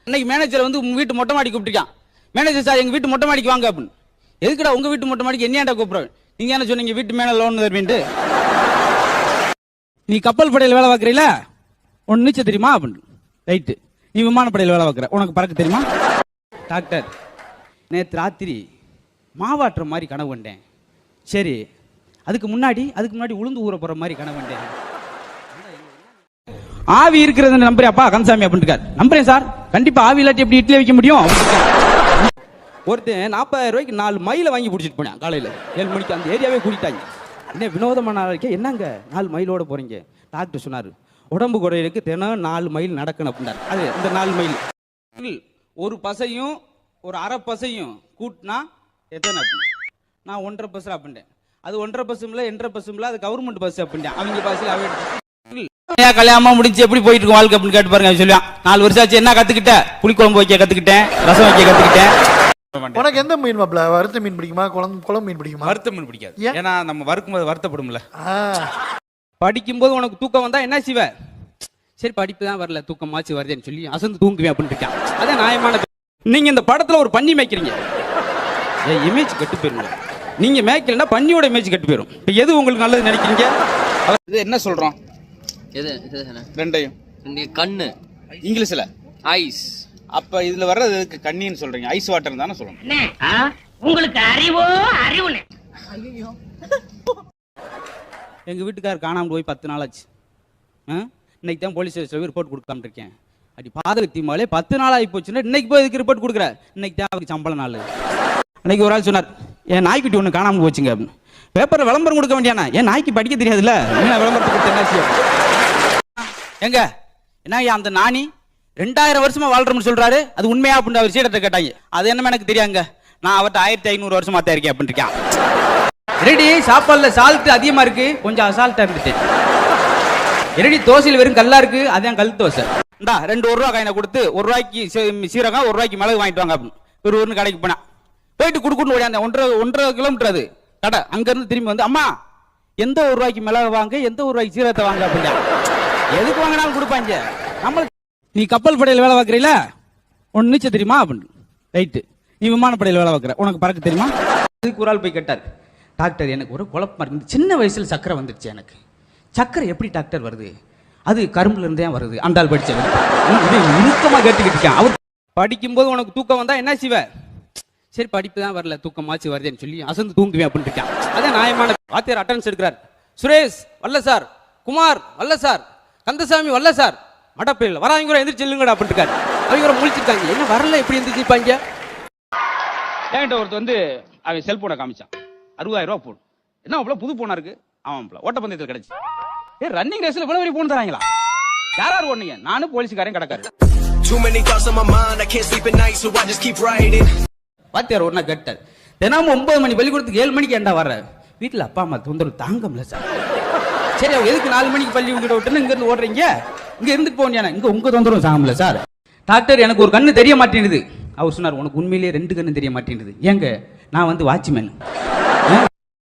இன்னைக்கு மேனேஜர் வந்து உங்க வீட்டு மொட்டை மாடி கூப்பிட்டுருக்கான். மேனேஜர் சார் எங்க வீட்டு மொட்டை மாடிக்கு வாங்க அப்படின்னு. எதுக்குடா உங்க வீட்டு மொட்டை மாடிக்கு என்னையாண்டா கூப்பிடுறேன்? நீங்க என்ன சொன்னீங்க வீட்டு மேல லோன் தருவீன்ட்டு. நீ கப்பல் படையில் வேலை பார்க்கறீல, உன் நீச்சல் தெரியுமா அப்படின்னு. ரைட்டு. நீ விமானப்படையில் வேலை பார்க்குற, உனக்கு பறக்க தெரியுமா? டாக்டர், நேற்று ராத்திரி மாவாட்டுற மாதிரி கனவு கண்டேன். சரி, அதுக்கு முன்னாடி உளுந்து ஊற போற மாதிரி கனவு கண்டேன். ஆவி இருக்கிறது நம்புறியாப்பா கந்தசாமி அப்படின்னு. நம்புறேன் சார். கண்டிப்பா ஆவி இல்லாட்டி எப்படி இட்லி வைக்க முடியும்? ஒருத்தன் 40,000 ரூபாய்க்கு 4 மைலை வாங்கி பிடிச்சிட்டு போனேன். காலையில் 7 மணிக்கு அந்த ஏரியாவே கூட்டிட்டாங்க. என்ன வினோதமான இருக்கே, என்னங்க 4 மைலோட போறீங்க? டாக்டர் சொன்னார், உடம்பு குறையிறதுக்கு தினம் 4 மைல் நடக்கணும் அப்படின்னாரு. அது இந்த 4 மைல் ஒரு பசையும் ஒரு அரை பசையும் கூட்டினா எத்தனை அப்படின்னு. நான் 1.5 பஸ் அப்படின்ட்டேன். அது 1.5 பஸ்ஸும்ல 2.5 பஸ்ஸும்ல அது கவர்மெண்ட் பஸ் அப்படின்ட்டேன். அவங்க பஸ்ஸில் அவை கல்யாணமா முடிச்சு எப்படி போயிட்டு இருக்கும் வாழ்க்கை அப்படின்னு கேட்டு பாருங்க. சொல்லுவான் 4 வருஷம் ஆச்சு என்ன கத்துக்கிட்ட? புளிக்குழம்பு வைக்க கத்துக்கிட்டேன், ரசம் வைக்க கத்துக்கிட்டேன். உனக்கு எந்த மீன் மாப்ள? வறுத்த மீன் பிடிக்குமா, குழம்பு மீன் பிடிக்குமா? வறுத்த மீன் பிடிக்காது. ஏன்னா நம்ம வறுக்கும்போது வருத்தப்படும்ல. படிக்கும்போது உனக்கு தூக்கம் வந்தா என்ன செய்வ? சரி படிப்பு தான் வரல, தூக்கமாச்சு வருதுன்னு சொல்லி அசந்து தூங்குவேன் அப்படின்னு இருக்கான். அதான் நியாயமான. நீங்க இந்த படத்துல ஒரு பன்னி மேய்க்கிறீங்க, என் இமேஜ் கெட்டு போயிருங்க. நீங்க மேய்க்கலன்னா பன்னியோட இமேஜ் கெட்டு போயிடும். இப்போ எது உங்களுக்கு நல்லது நினைக்கிறீங்க? இது என்ன சொல்றோம்? எது ரெண்டையும் கண்ணு இங்கிலீஷ்ல ஐஸ். அப்ப இதுல வர்றது கண்ணின்னு சொல்றீங்க, ஐஸ் வாட்டர் தானே சொல்லணும். உங்களுக்கு அறிவோ அறிவு. எங்க வீட்டுக்காரர் காணாம போய் 10 நாள் ஆச்சு. இன்னைக்கு தான் போலீஸ் ஸ்டேஷன்ல ரிப்போர்ட் கொடுக்காம இருக்கேன். அப்படி பாதகத்தி மேலே 10 நாள் ஆகி போச்சுன்னா இன்னைக்கு போய் இதுக்கு ரிப்போர்ட் கொடுக்குற. இன்னைக்கு தான் அவருக்கு சம்பள நாள். அன்னைக்கு ஒரு ஆள் சொன்னார், என் நாய்க்குட்டி ஒன்று காணாம போச்சுங்க அப்படின்னு. பேப்பர்ல விளம்பரம் கொடுக்க வேண்டியானா? ஏன் நாய்க்கு படிக்க தெரியாதுல்ல, விளம்பரத்தை கொடுத்து என்ன செய்யும்? எங்க என்ன அந்த நானி 2000 வருஷமா வாழ்றோம்னு சொல்றாரு, அது உண்மையா அப்படின்னு அவர் சீடத்தை கேட்டாங்க. அது என்னமே எனக்கு தெரியாங்க, நான் அவர்கிட்ட 1500 வருஷமா தான் இருக்கேன் அப்படின்னு இருக்கான். ரெடி சாப்பாடுல சால்ட் அதிகமா இருக்கு, கொஞ்சம் அசால்ட்டா இருந்துட்டேன். ரெடி தோசையில் வெறும் கல்லா இருக்கு, அதான் கல் தோசை. இந்தா 2 1 ரூபா காயினை கொடுத்து 1 ரூபாய்க்கு சீரகம் 1 ரூபாய்க்கு மிளகு வாங்கிட்டு வாங்க அப்படின்னு ஒரு கடைக்கு போனா. போயிட்டு குடுக்குன்னு ஓடி அந்த 1.5 கிலோமீட்டர் அது கடை. அங்க இருந்து திரும்பி வந்து, அம்மா எந்த 1 ரூபாய்க்கு மிளகு வாங்க, எந்த 1 ரூபாய்க்கு சீரகத்தை வாங்க அப்படின்னா. எதுக்கு வாங்கினாலும் கொடுப்பாங்க. நம்ம நீ கப்பல் படையில் வேலை பார்க்கறீல, உன் நீச்சல் தெரியுமா அப்படின்னு. ரைட்டு. நீ விமானப்படையில் வேலை பார்க்குற, உனக்கு பறக்க தெரியுமா? அதுக்கு ஒரு ஆள் போய் கேட்டார், டாக்டர் எனக்கு ஒரு குழப்பமா இருக்கு, சின்ன வயசுல சக்கரை வந்துருச்சு எனக்கு. சக்கரை எப்படி டாக்டர் வருது? அது கரும்புல இருந்தே வருது. அந்த ஆள் படிச்சவன் நுணுக்கமா கேட்டுக்கிட்டு இருக்கான். அவர் படிக்கும்போது உனக்கு தூக்கம் வந்தா என்ன செய்வ? சரி படிப்பு தான் வரல, தூக்கமாச்சு வருதுன்னு சொல்லி அசந்து தூங்குவேன் அப்படின்னு இருக்கான். அதான் நியாயமான. வாத்தியார் அட்டெண்டன்ஸ் எடுக்கிறார். சுரேஷ் வல்ல சார், குமார் வல்ல சார், கந்தசாமி வல்ல சார், மடப்பையில் வராங்க எந்திரிச்சு செல்லுங்கடா அப்படின்னு இருக்காரு. அவங்க முடிச்சிருக்காங்க, என்ன வரல எப்படி எந்திரிச்சிருப்பாங்க? என்கிட்ட ஒருத்தர் வந்து அவன் செல்போனை காமிச்சான், 60,000 ரூபா போன். என்ன அவ்வளோ புது போனா இருக்கு? ஆமாம், ஓட்டப்பந்தயத்தில் கிடைச்சி. ரன்னிங் ரேஸ்ல இவ்வளவு வரை போன் தராங்களா? யாராரு ஓடுனீங்க? நானும் போலீஸ்காரன் கிடக்காரு. வாத்தியார் ஒன்னா கேட்டார், தினமும் 9 மணி பள்ளிக்கூடத்துக்கு 7 மணிக்கு ஏண்டா வர்ற? வீட்டுல அப்பா அம்மா தொந்தரவு தாங்க முடியல சார். சரி எதுக்கு 4 மணிக்கு பள்ளி உங்ககிட்ட விட்டுன்னு இங்க இருந்து ஓடுறீங்க? இங்க இருந்துட்டு போனியா? இங்க உங்க தொந்தரவு தாங்கல சார். டாக்டர் எனக்கு ஒரு கண்ணு தெரிய மாட்டேங்குது. அவர் சொன்னார், உனக்கு உண்மையிலேயே 2 கண்ணு தெரிய மாட்டேங்குது. ஏங்க நான் வந்து வாட்ச்மேன்.